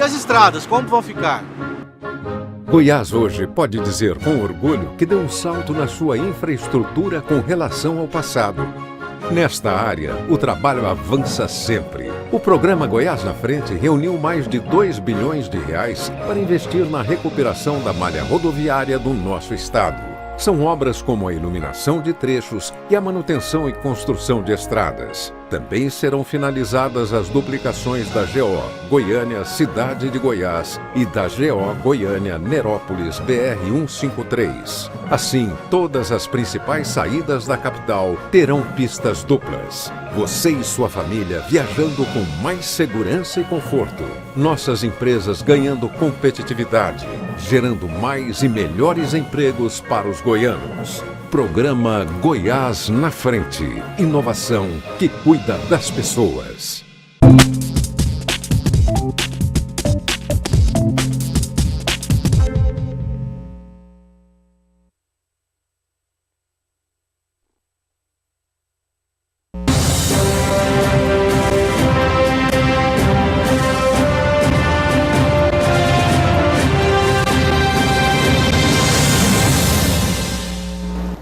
as estradas, como vão ficar? Goiás hoje pode dizer com orgulho que deu um salto na sua infraestrutura com relação ao passado. Nesta área, o trabalho avança sempre. O programa Goiás na Frente reuniu mais de 2 bilhões de reais para investir na recuperação da malha rodoviária do nosso estado. São obras como a iluminação de trechos e a manutenção e construção de estradas. Também serão finalizadas as duplicações da GO Goiânia Cidade de Goiás e da GO Goiânia Nerópolis BR-153. Assim, todas as principais saídas da capital terão pistas duplas. Você e sua família viajando com mais segurança e conforto. Nossas empresas ganhando competitividade, gerando mais e melhores empregos para os goianos. Programa Goiás na Frente. Inovação que cuida das pessoas.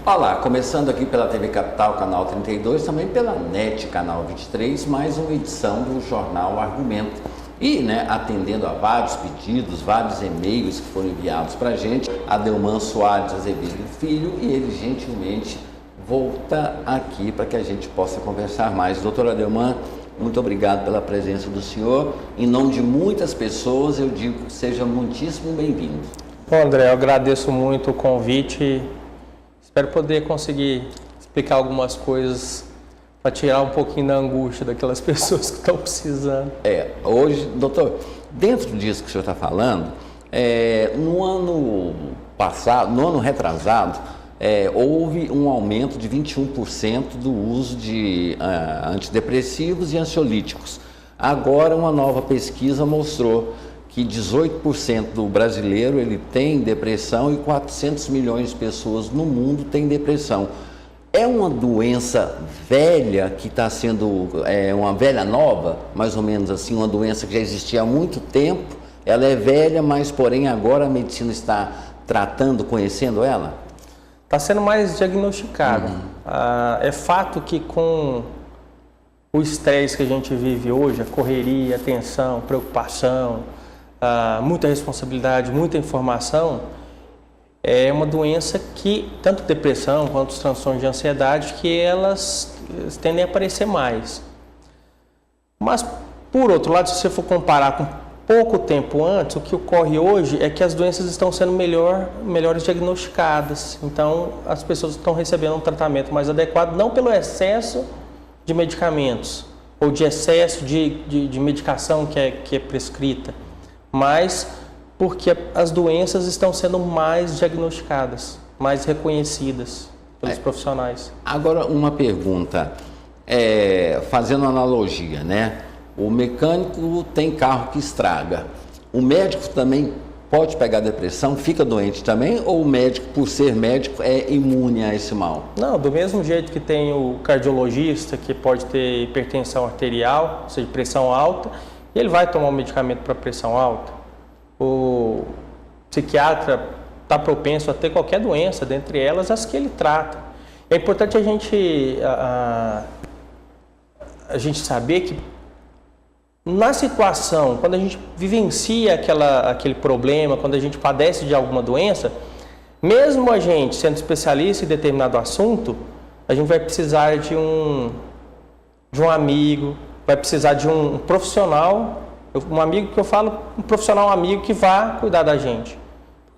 Olá, começando aqui pela TV Capital, canal 32, também pela NET, canal 23, mais uma edição do Jornal Argumento. E, atendendo a vários pedidos, vários e-mails que foram enviados para a gente, Adelman Soares Azevedo Filho, e ele gentilmente volta aqui para que a gente possa conversar mais. Doutor Adelman, muito obrigado pela presença do senhor. Em nome de muitas pessoas, eu digo que seja muitíssimo bem-vindo. Bom, André, eu agradeço muito o convite. Espero poder conseguir explicar algumas coisas para tirar um pouquinho da angústia daquelas pessoas que estão precisando. Hoje, doutor, dentro disso que o senhor está falando, no ano passado, no ano retrasado, houve um aumento de 21% do uso de antidepressivos e ansiolíticos. Agora, uma nova pesquisa mostrou que 18% do brasileiro ele tem depressão e 400 milhões de pessoas no mundo têm depressão. É uma doença velha que está sendo, uma velha nova, mais ou menos assim, uma doença que já existia há muito tempo. Ela é velha, mas porém agora a medicina está tratando, conhecendo ela? Está sendo mais diagnosticada. É fato que com o estresse que a gente vive hoje, a correria, a tensão, preocupação, muita responsabilidade, muita informação, é uma doença que, tanto depressão quanto os transtornos de ansiedade, que elas tendem a aparecer mais. Mas, por outro lado, se você for comparar com pouco tempo antes, o que ocorre hoje é que as doenças estão sendo melhores diagnosticadas. Então, as pessoas estão recebendo um tratamento mais adequado, não pelo excesso de medicamentos ou de excesso de medicação que é prescrita, mas porque as doenças estão sendo mais diagnosticadas, mais reconhecidas pelos profissionais. Agora, uma pergunta, fazendo analogia, o mecânico tem carro que estraga, o médico também pode pegar depressão, fica doente também, ou o médico, por ser médico, é imune a esse mal? Não, do mesmo jeito que tem o cardiologista, que pode ter hipertensão arterial, ou seja, pressão alta, ele vai tomar um medicamento para pressão alta. O psiquiatra está propenso a ter qualquer doença, dentre elas as que ele trata. É importante a gente saber que na situação, quando a gente vivencia aquele problema, quando a gente padece de alguma doença, mesmo a gente sendo especialista em determinado assunto, a gente vai precisar de um amigo, vai precisar de um profissional, um amigo que eu falo, um profissional amigo que vá cuidar da gente.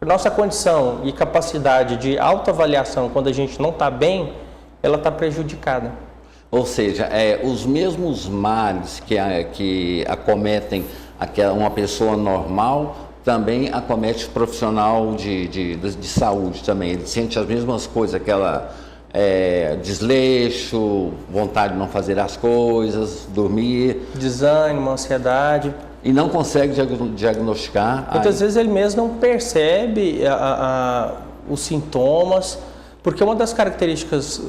Nossa condição e capacidade de autoavaliação, quando a gente não está bem, ela está prejudicada. Ou seja, os mesmos males que acometem uma pessoa normal, também acomete o profissional de saúde também. Ele sente as mesmas coisas, aquela desleixo, vontade de não fazer as coisas, dormir. Desânimo, ansiedade. E não consegue diagnosticar. Muitas vezes ele mesmo não percebe os sintomas, porque uma das características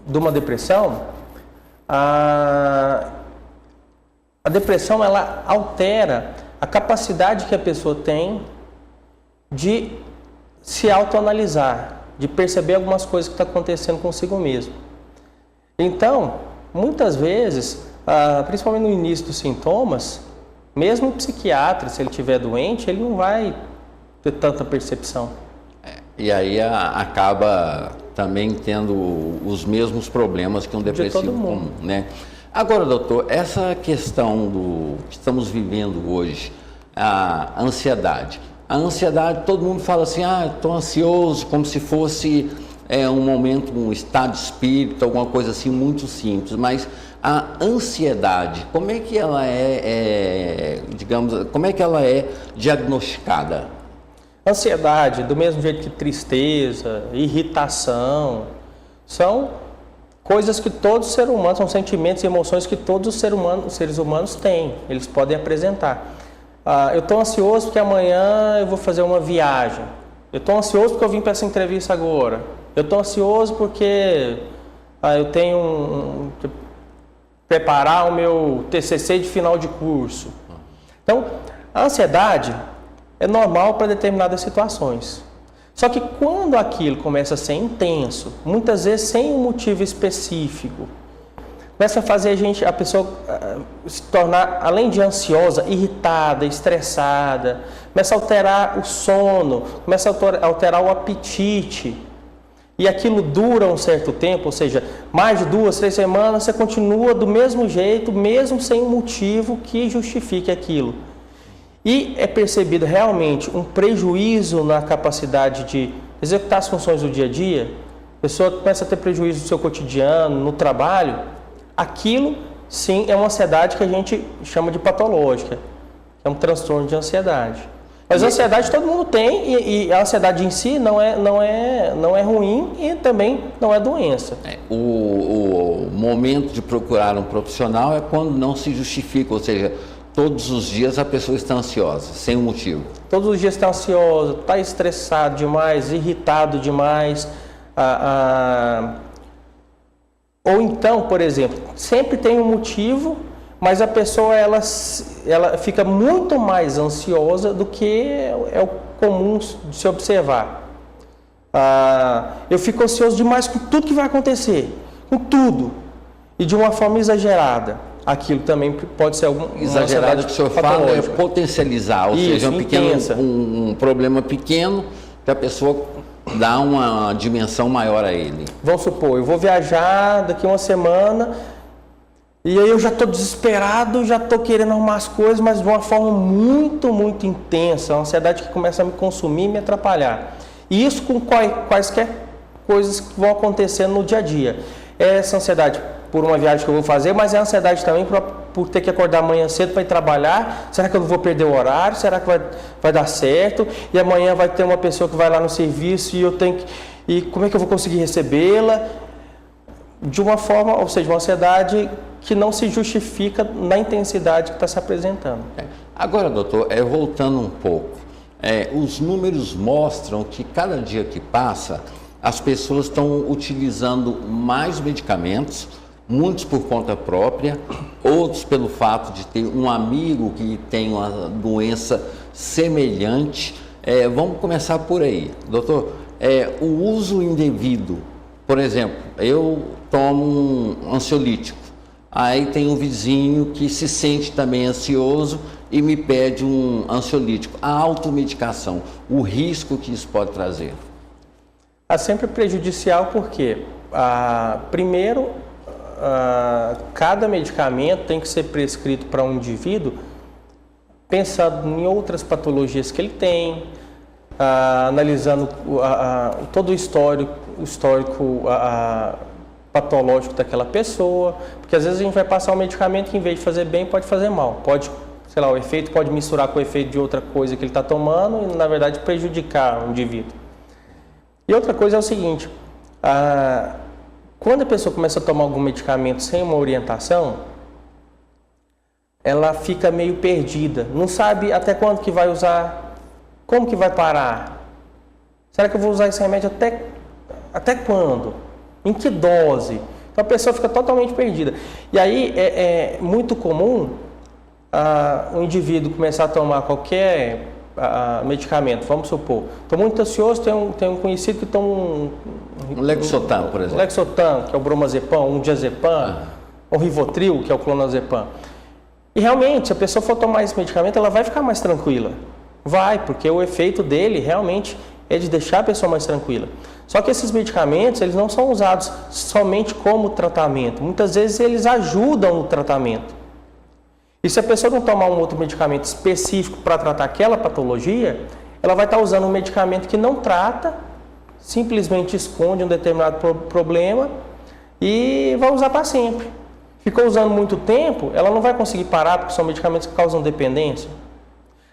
de uma depressão, a depressão ela altera a capacidade que a pessoa tem de se autoanalisar, de perceber algumas coisas que estão acontecendo consigo mesmo. Então, muitas vezes, principalmente no início dos sintomas, mesmo o psiquiatra, se ele estiver doente, ele não vai ter tanta percepção. E aí acaba também tendo os mesmos problemas que um depressivo comum, né? Agora, doutor, essa questão que estamos vivendo hoje, a ansiedade. A ansiedade, todo mundo fala assim, estou ansioso, como se fosse um momento, um estado de espírito, alguma coisa assim muito simples, mas a ansiedade, como é que ela como é que ela é diagnosticada? Ansiedade, do mesmo jeito que tristeza, irritação, são coisas que todos os seres humanos, são sentimentos e emoções que todos os seres humanos têm, eles podem apresentar. Eu estou ansioso porque amanhã eu vou fazer uma viagem. Eu estou ansioso porque eu vim para essa entrevista agora. Eu estou ansioso porque eu tenho que preparar o meu TCC de final de curso. Então, a ansiedade é normal para determinadas situações. Só que quando aquilo começa a ser intenso, muitas vezes sem um motivo específico, começa a fazer a pessoa se tornar, além de ansiosa, irritada, estressada, começa a alterar o sono, começa a alterar o apetite. E aquilo dura um certo tempo, ou seja, mais de 2, 3 semanas, você continua do mesmo jeito, mesmo sem um motivo que justifique aquilo. E é percebido realmente um prejuízo na capacidade de executar as funções do dia a dia, a pessoa começa a ter prejuízo no seu cotidiano, no trabalho, aquilo sim é uma ansiedade que a gente chama de patológica, é um transtorno de ansiedade. Mas a ansiedade todo mundo tem e a ansiedade em si não é ruim e também não é doença. O momento de procurar um profissional é quando não se justifica, ou seja, todos os dias a pessoa está ansiosa, sem um motivo. Todos os dias está ansioso, está estressado demais, irritado demais. Ou então, por exemplo, sempre tem um motivo, mas a pessoa ela fica muito mais ansiosa do que é o comum de se observar. Eu fico ansioso demais com tudo que vai acontecer, com tudo, e de uma forma exagerada. Aquilo também pode ser alguma exagerado que o senhor fala é potencializar, ou seja, um problema pequeno que a pessoa dá uma dimensão maior a ele. Vamos supor, eu vou viajar daqui uma semana e aí eu já estou desesperado, já estou querendo arrumar as coisas, mas de uma forma muito, muito intensa, uma ansiedade que começa a me consumir e me atrapalhar. E isso com quaisquer coisas que vão acontecendo no dia a dia. Essa ansiedade por uma viagem que eu vou fazer, mas é ansiedade também por ter que acordar amanhã cedo para ir trabalhar. Será que eu não vou perder o horário? Será que vai dar certo? E amanhã vai ter uma pessoa que vai lá no serviço e eu tenho que... E como é que eu vou conseguir recebê-la? De uma forma, ou seja, uma ansiedade que não se justifica na intensidade que está se apresentando. Agora, doutor, voltando um pouco, os números mostram que cada dia que passa, as pessoas estão utilizando mais medicamentos, muitos por conta própria, outros pelo fato de ter um amigo que tem uma doença semelhante. Vamos começar por aí, doutor. O uso indevido, por exemplo, eu tomo um ansiolítico, aí tem um vizinho que se sente também ansioso e me pede um ansiolítico. A automedicação, o risco que isso pode trazer? É sempre prejudicial porque, primeiro, cada medicamento tem que ser prescrito para um indivíduo pensando em outras patologias que ele tem, analisando todo o histórico patológico daquela pessoa, porque às vezes a gente vai passar um medicamento que em vez de fazer bem pode fazer mal, pode, sei lá, o efeito pode misturar com o efeito de outra coisa que ele está tomando e na verdade prejudicar o indivíduo. E outra coisa é o seguinte, quando a pessoa começa a tomar algum medicamento sem uma orientação, ela fica meio perdida, não sabe até quando que vai usar, como que vai parar, será que eu vou usar esse remédio até quando, em que dose? Então a pessoa fica totalmente perdida. E aí é muito comum o indivíduo começar a tomar qualquer medicamento, vamos supor, estou muito ansioso, tem um conhecido que toma um Lexotan, por exemplo. Lexotan, que é o bromazepam, um diazepam, um Rivotril, que é o clonazepam. E realmente, se a pessoa for tomar esse medicamento, ela vai ficar mais tranquila. Vai, porque o efeito dele realmente é de deixar a pessoa mais tranquila. Só que esses medicamentos, eles não são usados somente como tratamento. Muitas vezes eles ajudam no tratamento. E se a pessoa não tomar um outro medicamento específico para tratar aquela patologia, ela vai estar usando um medicamento que não trata, simplesmente esconde um determinado problema e vai usar para sempre. Ficou usando muito tempo, ela não vai conseguir parar porque são medicamentos que causam dependência.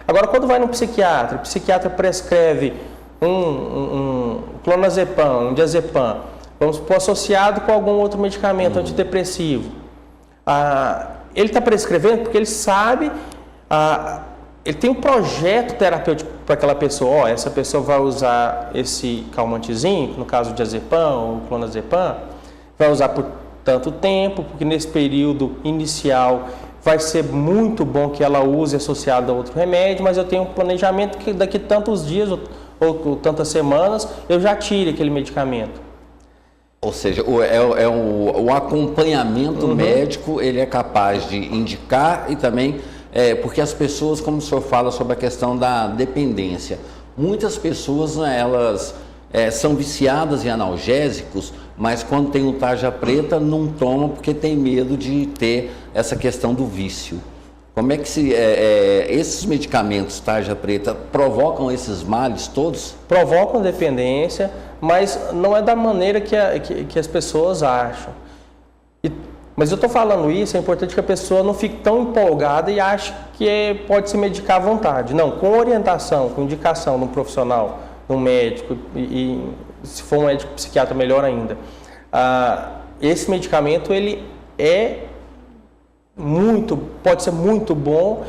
Agora, quando vai no psiquiatra, o psiquiatra prescreve um clonazepam, um diazepam, vamos supor, associado com algum outro medicamento antidepressivo. Ele está prescrevendo porque ele sabe, ele tem um projeto terapêutico para aquela pessoa. Essa pessoa vai usar esse calmantezinho, no caso o diazepam ou o clonazepam, vai usar por tanto tempo, porque nesse período inicial vai ser muito bom que ela use associado a outro remédio, mas eu tenho um planejamento que daqui tantos dias ou tantas semanas eu já tire aquele medicamento. Ou seja, o acompanhamento médico, ele é capaz de indicar e também, porque as pessoas, como o senhor fala sobre a questão da dependência, muitas pessoas, elas são viciadas em analgésicos, mas quando tem o tarja preta não tomam porque tem medo de ter essa questão do vício. Como é que esses medicamentos tarja preta provocam esses males todos? Provocam dependência, mas não é da maneira que as pessoas acham. Mas eu estou falando isso, é importante que a pessoa não fique tão empolgada e ache que pode se medicar à vontade. Não, com orientação, com indicação de um profissional, de um médico, e se for um médico psiquiatra, melhor ainda. Esse medicamento, ele pode ser muito bom,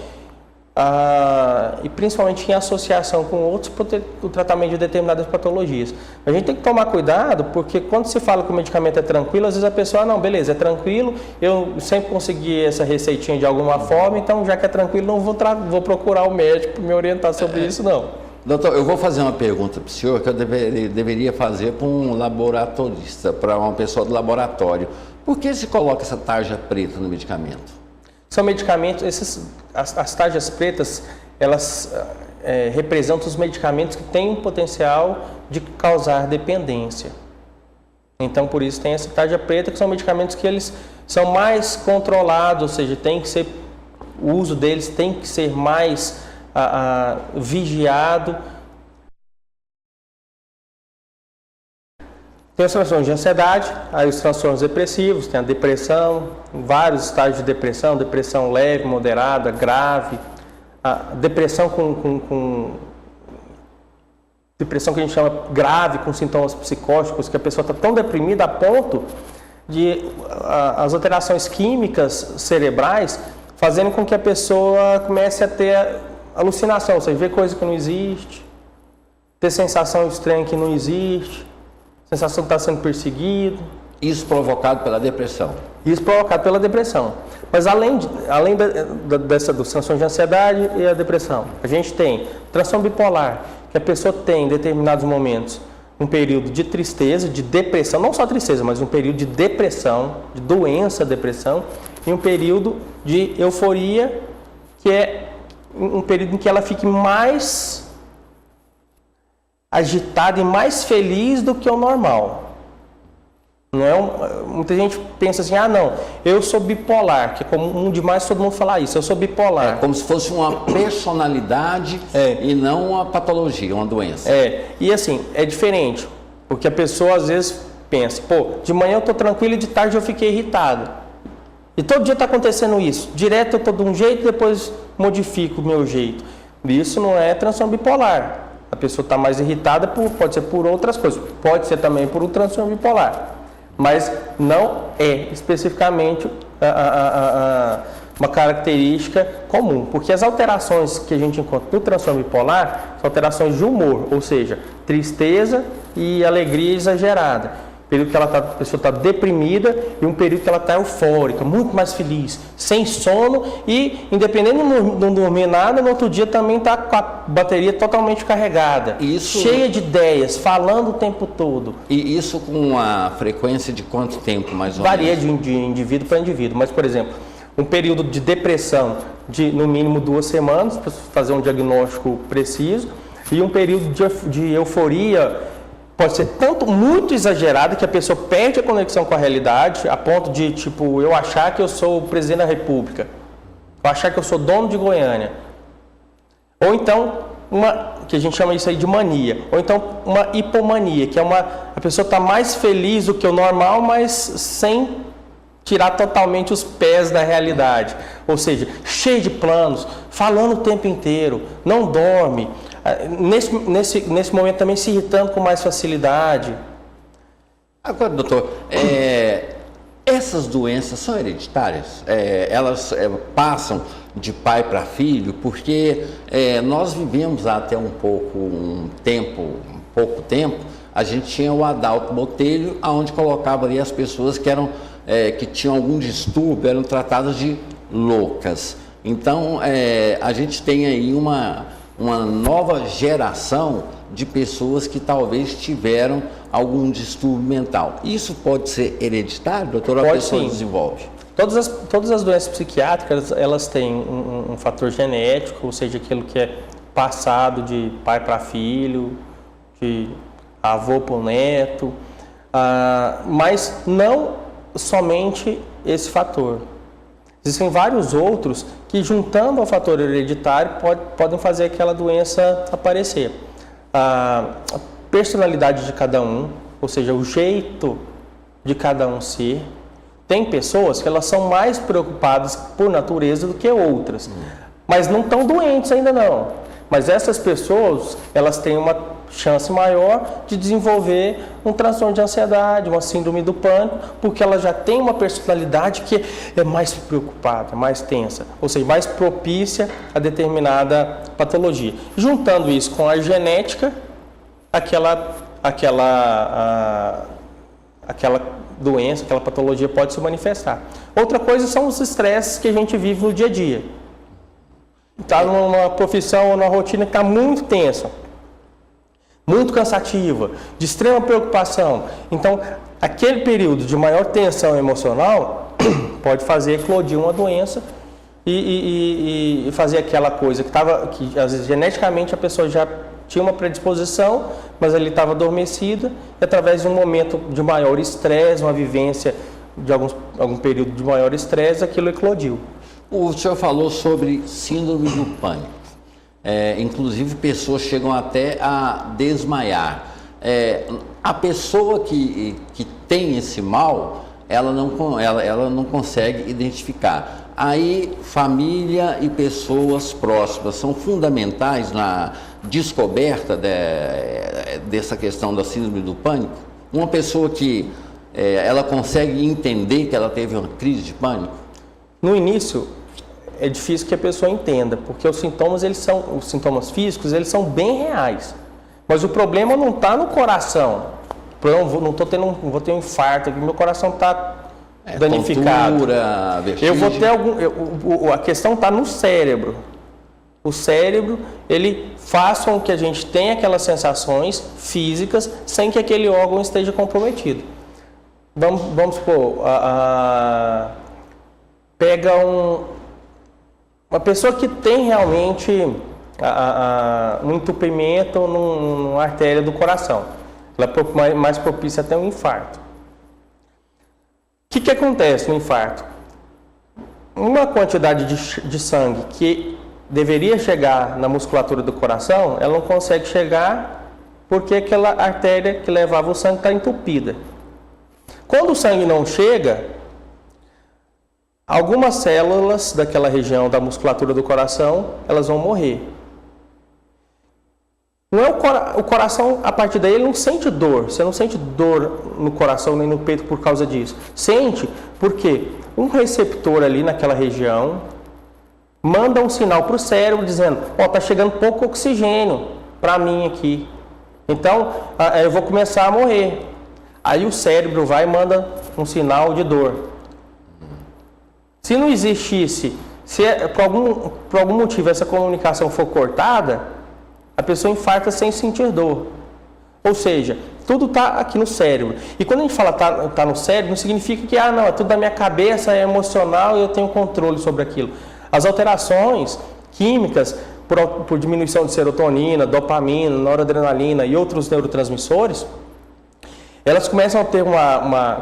e principalmente em associação com outros para o tratamento de determinadas patologias. A gente tem que tomar cuidado, porque quando se fala que o medicamento é tranquilo, às vezes a pessoa, não, beleza, é tranquilo, eu sempre consegui essa receitinha de alguma forma, então já que é tranquilo, não vou procurar o médico para me orientar sobre isso, não. Doutor, eu vou fazer uma pergunta para o senhor que eu deveria fazer para um laboratorista, para uma pessoa do laboratório. Por que se coloca essa tarja preta no medicamento? São medicamentos, as tarjas pretas, elas representam os medicamentos que têm um potencial de causar dependência. Então, por isso tem essa tarja preta, que são medicamentos que eles são mais controlados, ou seja, o uso deles tem que ser mais vigiado. Tem os transtornos de ansiedade, aí os transtornos depressivos, tem a depressão, vários estágios de depressão, depressão leve, moderada, grave, a depressão depressão que a gente chama grave, com sintomas psicóticos, que a pessoa está tão deprimida a ponto de as alterações químicas cerebrais fazendo com que a pessoa comece a ter alucinação, ou seja, ver coisa que não existe, ter sensação estranha que não existe, sensação de estar sendo perseguido. Isso provocado pela depressão? Isso provocado pela depressão. Mas além dos transtornos de ansiedade e a depressão, a gente tem transtorno bipolar, que a pessoa tem em determinados momentos um período de tristeza, de depressão, não só tristeza, mas um período de depressão, de doença, depressão, e um período de euforia, que é um período em que ela fique mais agitada e mais feliz do que o normal. Muita gente pensa assim, não, eu sou bipolar, que é comum demais todo mundo falar isso, eu sou bipolar. É como se fosse uma personalidade e não uma patologia, uma doença. E assim, é diferente, porque a pessoa às vezes pensa, de manhã eu estou tranquilo e de tarde eu fiquei irritado. E todo dia está acontecendo isso, direto eu estou de um jeito e depois modifico o meu jeito. Isso não é transtorno bipolar. A pessoa está mais irritada, pode ser por outras coisas, pode ser também por um transtorno bipolar. Mas não é especificamente uma característica comum, porque as alterações que a gente encontra no transtorno bipolar são alterações de humor, ou seja, tristeza e alegria exagerada. período que a pessoa está deprimida e um período que ela está eufórica, muito mais feliz, sem sono e, independente de não dormir nada, no outro dia também está com a bateria totalmente carregada, cheia de ideias, falando o tempo todo. E isso com uma frequência de quanto tempo, mais ou menos? Varia de indivíduo para indivíduo, mas, por exemplo, um período de depressão de, no mínimo, 2 semanas, para fazer um diagnóstico preciso, e um período de euforia pode ser tanto muito exagerado que a pessoa perde a conexão com a realidade, a ponto de, tipo, eu achar que eu sou o presidente da República, eu achar que eu sou dono de Goiânia. Ou então, que a gente chama isso aí de mania. Ou então, uma hipomania, que é a pessoa está mais feliz do que o normal, mas sem tirar totalmente os pés da realidade. Ou seja, cheio de planos, falando o tempo inteiro, não dorme. Nesse momento também se irritando com mais facilidade. Agora, doutor, essas doenças são hereditárias? Elas passam de pai para filho? Porque nós vivemos até pouco tempo, a gente tinha o Adalto Botelho, onde colocava ali as pessoas que tinham algum distúrbio, eram tratadas de loucas. Então, a gente tem aí uma nova geração de pessoas que talvez tiveram algum distúrbio mental. Isso pode ser hereditário, doutor? Pode, a pessoa sim. Desenvolve? Todas as doenças psiquiátricas, elas têm um fator genético, ou seja, aquilo que é passado de pai para filho, de avô para o neto, mas não somente esse fator. Existem vários outros que, juntando ao fator hereditário, podem fazer aquela doença aparecer. A personalidade de cada um, ou seja, o jeito de cada um ser. Tem pessoas que elas são mais preocupadas por natureza do que outras, mas não estão doentes ainda não. Mas essas pessoas, elas têm uma chance maior de desenvolver um transtorno de ansiedade, uma síndrome do pânico, porque ela já tem uma personalidade que é mais preocupada, mais tensa, ou seja, mais propícia a determinada patologia. Juntando isso com a genética, aquela doença, aquela patologia pode se manifestar. Outra coisa são os estresses que a gente vive no dia a dia. Está numa profissão ou numa rotina que está muito tensa, muito cansativa, de extrema preocupação. Então, aquele período de maior tensão emocional pode fazer eclodir uma doença e fazer aquela coisa que às vezes geneticamente a pessoa já tinha uma predisposição, mas ele estava adormecida, e através de um momento de maior estresse, uma vivência de algum período de maior estresse, aquilo eclodiu. O senhor falou sobre síndrome do pânico. Inclusive, pessoas chegam até a desmaiar. A pessoa que tem esse mal, ela não consegue identificar. Aí, família e pessoas próximas são fundamentais na descoberta dessa questão da síndrome do pânico. Uma pessoa que ela consegue entender que ela teve uma crise de pânico? No início, é difícil que a pessoa entenda, porque os sintomas físicos, eles são bem reais. Mas o problema não está no coração. Não vou ter um infarto, meu coração está danificado. Tontura, vertigem. Eu vou ter a questão está no cérebro. O cérebro, ele faz com que a gente tenha aquelas sensações físicas sem que aquele órgão esteja comprometido. Vamos supor, pega uma pessoa que tem realmente um entupimento numa artéria do coração. Ela é mais propícia a ter um infarto. O que acontece no infarto? Uma quantidade de sangue que deveria chegar na musculatura do coração, ela não consegue chegar porque aquela artéria que levava o sangue está entupida. Quando o sangue não chega, algumas células daquela região da musculatura do coração, elas vão morrer. Não é o coração, a partir daí, ele não sente dor. Você não sente dor no coração nem no peito por causa disso. Sente porque um receptor ali naquela região manda um sinal para o cérebro dizendo: está chegando pouco oxigênio para mim aqui. Então, eu vou começar a morrer. Aí o cérebro vai e manda um sinal de dor. Se não existisse, se por algum motivo essa comunicação for cortada, a pessoa infarta sem sentir dor. Ou seja, tudo está aqui no cérebro. E quando a gente fala tá no cérebro, não significa que não, é tudo da minha cabeça, é emocional e eu tenho controle sobre aquilo. As alterações químicas, por diminuição de serotonina, dopamina, noradrenalina e outros neurotransmissores, elas começam a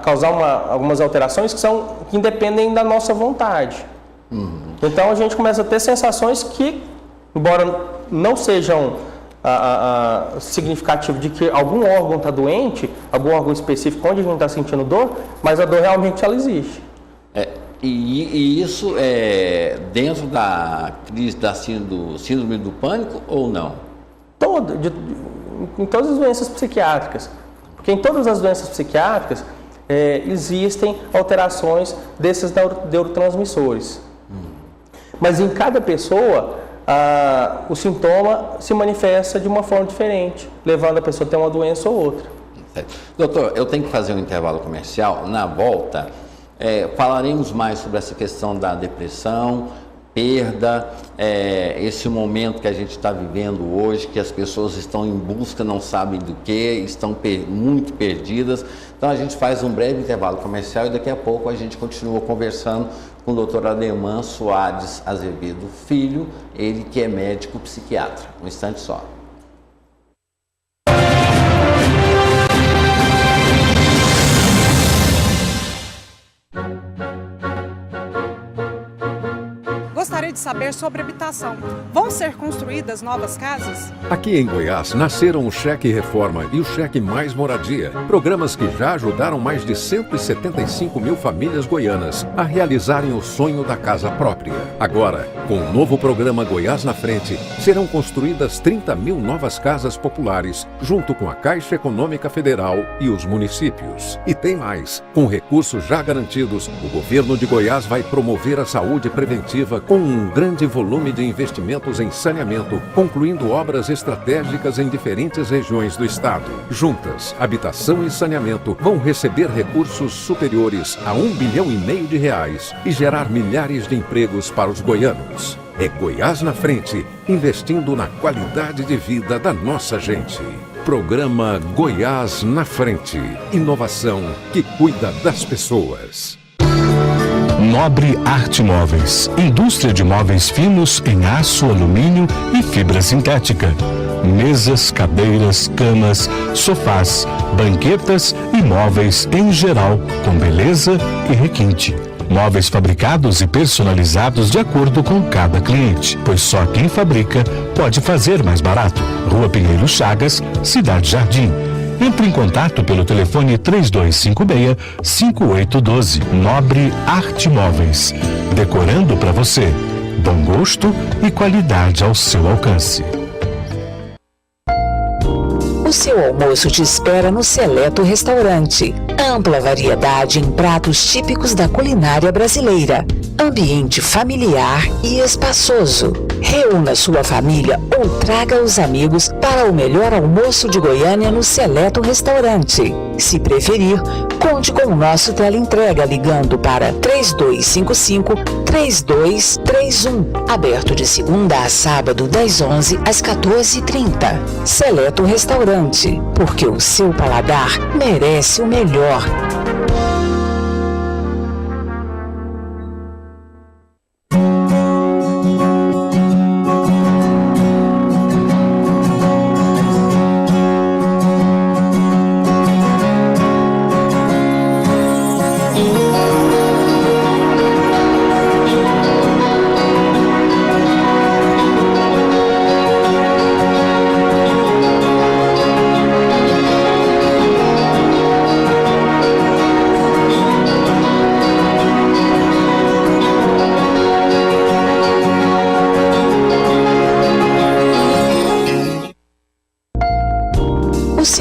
causar algumas alterações que independem da nossa vontade. Então a gente começa a ter sensações que, embora não sejam significativo de que algum órgão está doente, algum órgão específico onde a gente está sentindo dor, mas a dor realmente ela existe. E isso é dentro da crise do síndrome do pânico ou não? Em todas as doenças psiquiátricas. Porque em todas as doenças psiquiátricas existem alterações desses neurotransmissores. Mas em cada pessoa o sintoma se manifesta de uma forma diferente, levando a pessoa a ter uma doença ou outra. Doutor, eu tenho que fazer um intervalo comercial. Na volta, falaremos mais sobre essa questão da depressão, perda, esse momento que a gente está vivendo hoje, que as pessoas estão em busca, não sabem do que, estão muito perdidas. Então a gente faz um breve intervalo comercial e daqui a pouco a gente continua conversando com o Dr. Ademar Soares Azevedo Filho, ele que é médico psiquiatra. Um instante só. Gostaria de saber sobre habitação. Vão ser construídas novas casas? Aqui em Goiás nasceram o Cheque Reforma e o Cheque Mais Moradia, programas que já ajudaram mais de 175 mil famílias goianas a realizarem o sonho da casa própria. Agora, com o novo programa Goiás na Frente, serão construídas 30 mil novas casas populares, junto com a Caixa Econômica Federal e os municípios. E tem mais, com recursos já garantidos, o governo de Goiás vai promover a saúde preventiva com um grande volume de investimentos em saneamento, concluindo obras estratégicas em diferentes regiões do estado. Juntas, habitação e saneamento vão receber recursos superiores a R$1,5 bilhão e gerar milhares de empregos para os goianos. É Goiás na Frente, investindo na qualidade de vida da nossa gente. Programa Goiás na Frente. Inovação que cuida das pessoas. Nobre Arte Móveis, indústria de móveis finos em aço, alumínio e fibra sintética. Mesas, cadeiras, camas, sofás, banquetas e móveis em geral, com beleza e requinte. Móveis fabricados e personalizados de acordo com cada cliente, pois só quem fabrica pode fazer mais barato. Rua Pinheiro Chagas, Cidade Jardim. Entre em contato pelo telefone 3256-5812. Nobre Arte Móveis. Decorando para você. Bom gosto e qualidade ao seu alcance. O seu almoço te espera no Seleto Restaurante. Ampla variedade em pratos típicos da culinária brasileira. Ambiente familiar e espaçoso. Reúna sua família ou traga os amigos para o melhor almoço de Goiânia no Seleto Restaurante. Se preferir, conte com o nosso teleentrega ligando para 3255-3231. Aberto de segunda a sábado, das 11 às 14h30. Seleto Restaurante, porque o seu paladar merece o melhor.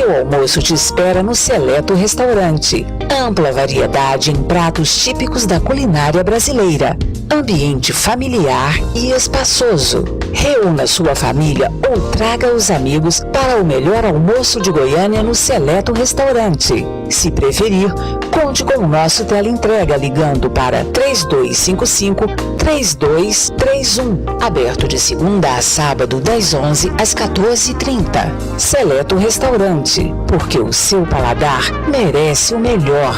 O almoço te espera no Seleto Restaurante. Ampla variedade em pratos típicos da culinária brasileira. ambiente familiar e espaçoso. Reúna sua família ou traga os amigos para o melhor almoço de Goiânia no Seleto Restaurante. Se preferir, conte com o nosso teleentrega ligando para 3255-3231. Aberto de segunda a sábado, das 11 às 14h30. Seleto Restaurante, porque o seu paladar merece o melhor.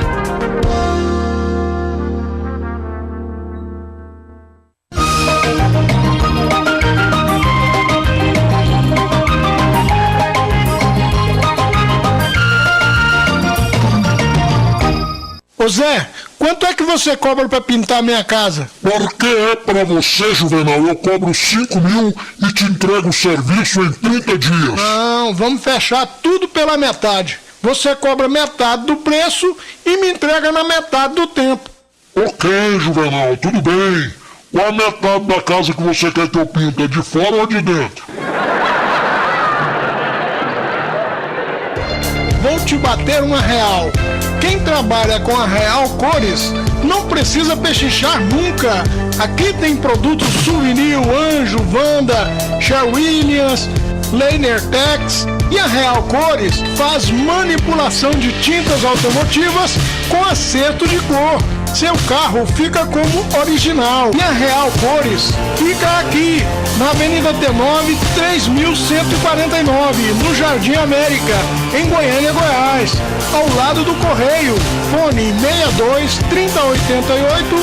Ô Zé, quanto é que você cobra pra pintar minha casa? Porque é pra você, Juvenal. Eu cobro 5 mil e te entrego o serviço em 30 dias. Não, vamos fechar tudo pela metade. Você cobra metade do preço e me entrega na metade do tempo. Ok, Juvenal, tudo bem. Qual a metade da casa que você quer que eu pinta, de fora ou de dentro? Vou te bater R$1. Quem trabalha com a Real Cores não precisa pechinchar nunca. Aqui tem produtos Souvenir, Anjo, Wanda, Sher Williams, Leiner Tex, e a Real Cores faz manipulação de tintas automotivas com acerto de cor. Seu carro fica como original. E a Real Cores fica aqui, na Avenida T9, 3149, no Jardim América, em Goiânia, Goiás, ao lado do Correio. Fone 62 3088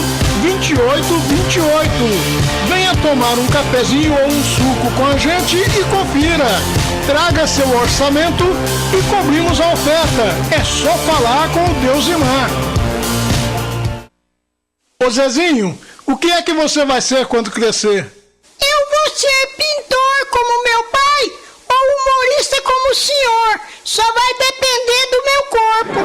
2828. Venha tomar um cafezinho ou um suco com a gente e confira. Traga seu orçamento e cobrimos a oferta. É só falar com o Deusimar. Ô Zezinho, o que é que você vai ser quando crescer? Eu vou ser pintor como meu pai ou humorista como o senhor. Só vai depender do meu corpo.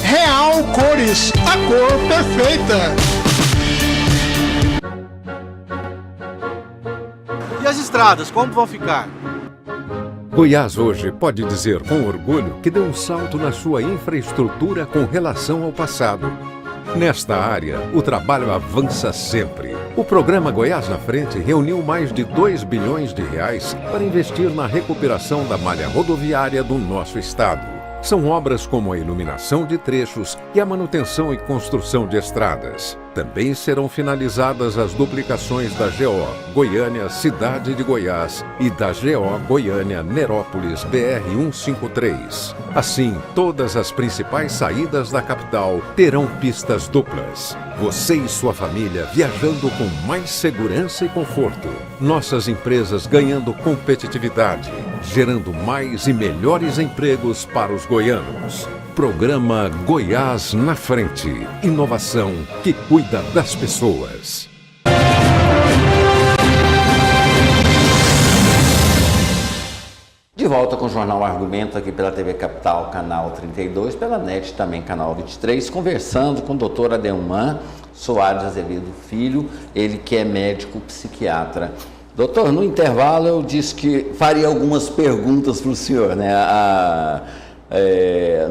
Real Cores, a cor perfeita. E as estradas, como vão ficar? Goiás hoje pode dizer com orgulho que deu um salto na sua infraestrutura com relação ao passado. Nesta área, o trabalho avança sempre. O programa Goiás na Frente reuniu mais de R$2 bilhões para investir na recuperação da malha rodoviária do nosso estado. São obras como a iluminação de trechos e a manutenção e construção de estradas. Também serão finalizadas as duplicações da GO Goiânia Cidade de Goiás e da GO Goiânia Nerópolis BR-153. Assim, todas as principais saídas da capital terão pistas duplas. Você e sua família viajando com mais segurança e conforto. Nossas empresas ganhando competitividade, gerando mais e melhores empregos para os goianos. Programa Goiás na Frente. Inovação que cuida das pessoas. De volta com o Jornal Argumento aqui pela TV Capital, canal 32, pela NET também, canal 23, conversando com o Dr. Adelman Soares Azevedo Filho, ele que é médico psiquiatra. Doutor, no intervalo eu disse que faria algumas perguntas para o senhor, né?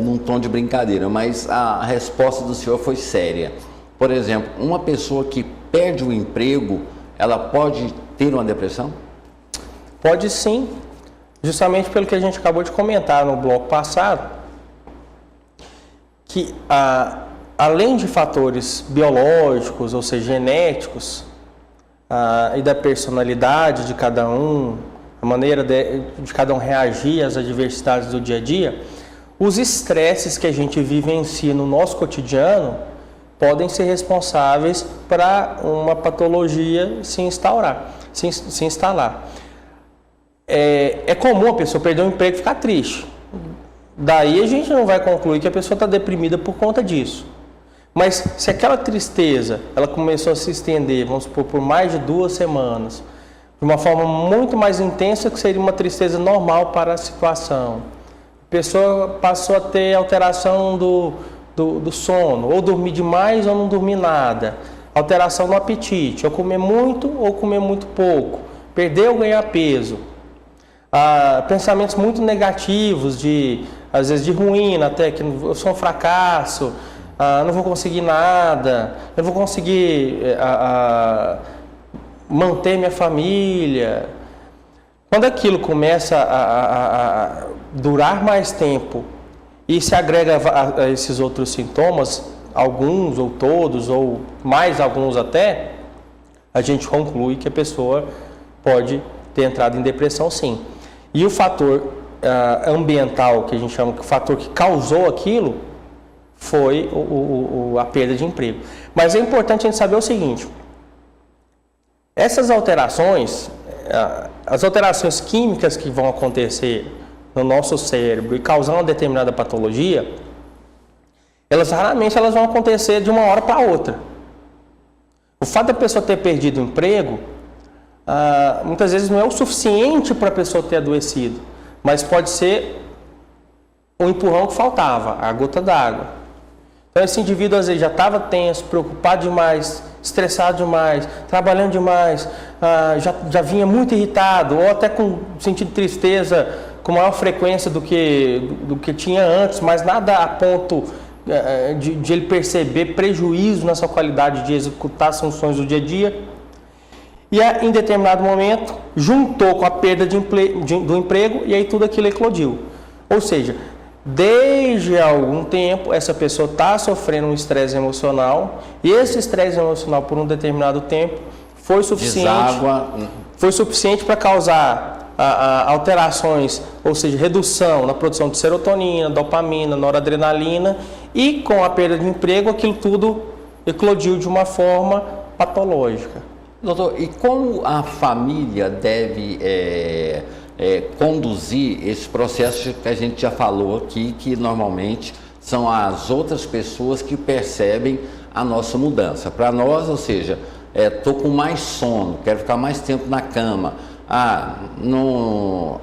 Num tom de brincadeira, mas a resposta do senhor foi séria. Por exemplo, uma pessoa que perde o emprego, ela pode ter uma depressão? Pode sim, justamente pelo que a gente acabou de comentar no bloco passado, que além de fatores biológicos, ou seja, genéticos, e da personalidade de cada um, a maneira de cada um reagir às adversidades do dia a dia, os estresses que a gente vivencia no nosso cotidiano podem ser responsáveis para uma patologia se instalar. É comum a pessoa perder um emprego e ficar triste. Daí a gente não vai concluir que a pessoa está deprimida por conta disso. Mas se aquela tristeza ela começou a se estender, vamos supor, por mais de 2 semanas, de uma forma muito mais intensa que seria uma tristeza normal para a situação, a pessoa passou a ter alteração do sono, ou dormir demais ou não dormir nada, alteração no apetite, ou comer muito pouco, perder ou ganhar peso, pensamentos muito negativos de às vezes de ruína, até que eu sou um fracasso, não vou conseguir nada, eu não vou conseguir manter minha família. Quando aquilo começa a durar mais tempo e se agrega a esses outros sintomas, alguns ou todos, ou mais alguns até, a gente conclui que a pessoa pode ter entrado em depressão, sim. E o fator ambiental, que a gente chama de fator que causou aquilo, foi a perda de emprego. Mas é importante a gente saber o seguinte: essas alterações, as alterações químicas que vão acontecer no nosso cérebro e causar uma determinada patologia, raramente vão acontecer de uma hora para outra. O fato da pessoa ter perdido o emprego, muitas vezes não é o suficiente para a pessoa ter adoecido, mas pode ser o empurrão que faltava, a gota d'água. Então esse indivíduo às vezes já estava tenso, preocupado demais, estressado demais, trabalhando demais, já vinha muito irritado, ou até com sentido de tristeza com maior frequência do que tinha antes, mas nada a ponto de ele perceber prejuízo na sua qualidade de executar as funções do dia a dia. E em determinado momento juntou com a perda do emprego, e aí tudo aquilo eclodiu. Ou seja, desde algum tempo essa pessoa está sofrendo um estresse emocional, e esse estresse emocional por um determinado tempo foi suficiente para causar alterações, ou seja, redução na produção de serotonina, dopamina, noradrenalina, e com a perda de emprego aquilo tudo eclodiu de uma forma patológica. Doutor, e como a família deve conduzir esse processo que a gente já falou aqui, que normalmente são as outras pessoas que percebem a nossa mudança? Para nós, ou seja, estou com mais sono, quero ficar mais tempo na cama, não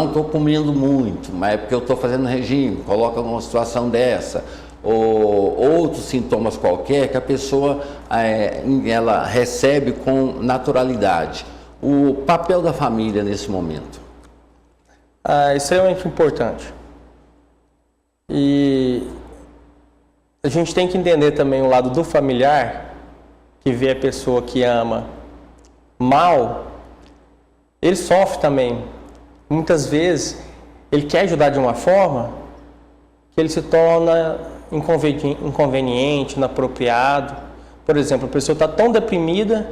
estou comendo muito, mas é porque eu estou fazendo regime, coloca numa situação dessa, ou outros sintomas qualquer que a pessoa ela recebe com naturalidade. O papel da família nesse momento? É extremamente importante. E a gente tem que entender também o lado do familiar, que vê a pessoa que ama mal, ele sofre também. Muitas vezes ele quer ajudar de uma forma que ele se torna inconveniente, inapropriado. Por exemplo, a pessoa está tão deprimida,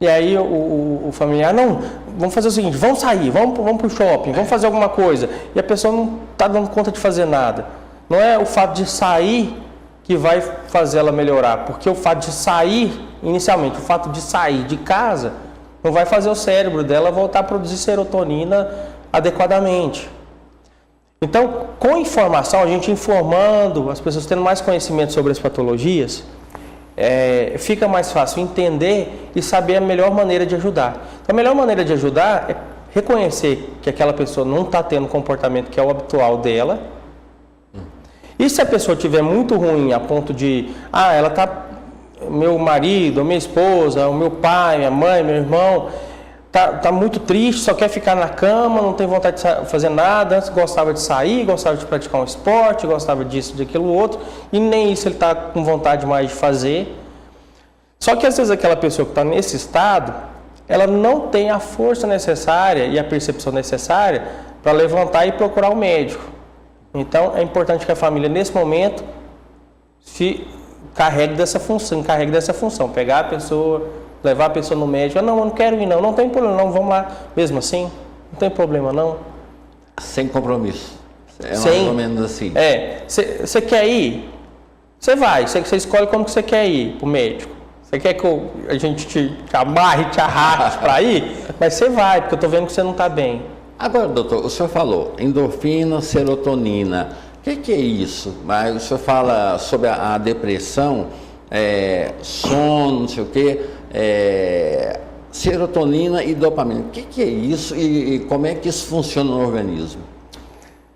e aí o familiar, não, vamos fazer o seguinte, vamos sair, vamos para o shopping, vamos fazer alguma coisa. E a pessoa não está dando conta de fazer nada. Não é o fato de sair que vai fazer ela melhorar, porque o fato de sair, inicialmente, o fato de sair de casa, não vai fazer o cérebro dela voltar a produzir serotonina adequadamente. Então, com informação, a gente informando, as pessoas tendo mais conhecimento sobre as patologias, fica mais fácil entender e saber a melhor maneira de ajudar. A melhor maneira de ajudar é reconhecer que aquela pessoa não está tendo o comportamento que é o habitual dela. E se a pessoa estiver muito ruim a ponto de, ela está, meu marido, minha esposa, o meu pai, minha mãe, meu irmão, tá muito triste, só quer ficar na cama, não tem vontade de fazer nada, antes gostava de sair, gostava de praticar um esporte, gostava disso, daquilo outro, e nem isso ele está com vontade mais de fazer. Só que às vezes aquela pessoa que está nesse estado, ela não tem a força necessária e a percepção necessária para levantar e procurar um médico. Então é importante que a família nesse momento se encarregue dessa função, pegar a pessoa, levar a pessoa no médico. Não, eu não quero ir não tem problema não, vamos lá, mesmo assim, não tem problema não. Sem compromisso, mais ou menos assim. Você quer ir? Você vai, você escolhe como que você quer ir pro médico. Você quer que a gente te amarre, te arraste para ir? Mas você vai, porque eu tô vendo que você não está bem. Agora, doutor, o senhor falou endorfina, serotonina. O que é isso? Mas o senhor fala sobre a depressão, sono, não sei o quê, serotonina e dopamina. O que é isso e como é que isso funciona no organismo?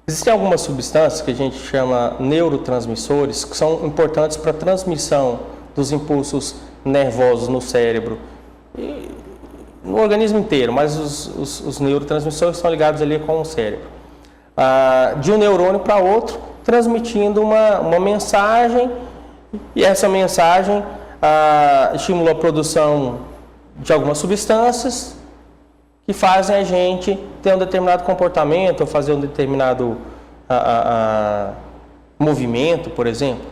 Existem algumas substâncias que a gente chama neurotransmissores, que são importantes para a transmissão dos impulsos nervosos no cérebro, e no organismo inteiro, mas os neurotransmissores estão ligados ali com o cérebro. de um neurônio para outro, transmitindo uma mensagem, e essa mensagem estimula a produção de algumas substâncias que fazem a gente ter um determinado comportamento, ou fazer um determinado movimento, por exemplo.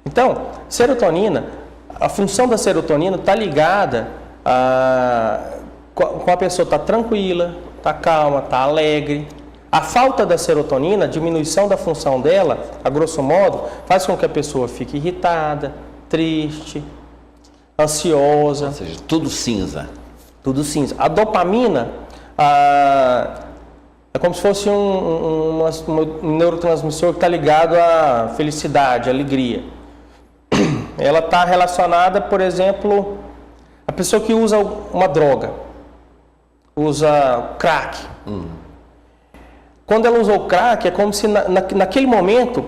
Então, serotonina, a função da serotonina está ligada com a pessoa estar tranquila, está calma, está alegre. A falta da serotonina, a diminuição da função dela, a grosso modo, faz com que a pessoa fique irritada, triste, ansiosa. Ou seja, tudo cinza. Tudo cinza. A dopamina é como se fosse um neurotransmissor que está ligado à felicidade, à alegria. Ela está relacionada, por exemplo, a pessoa que usa uma droga, usa crack. Quando ela usa o crack, é como se naquele momento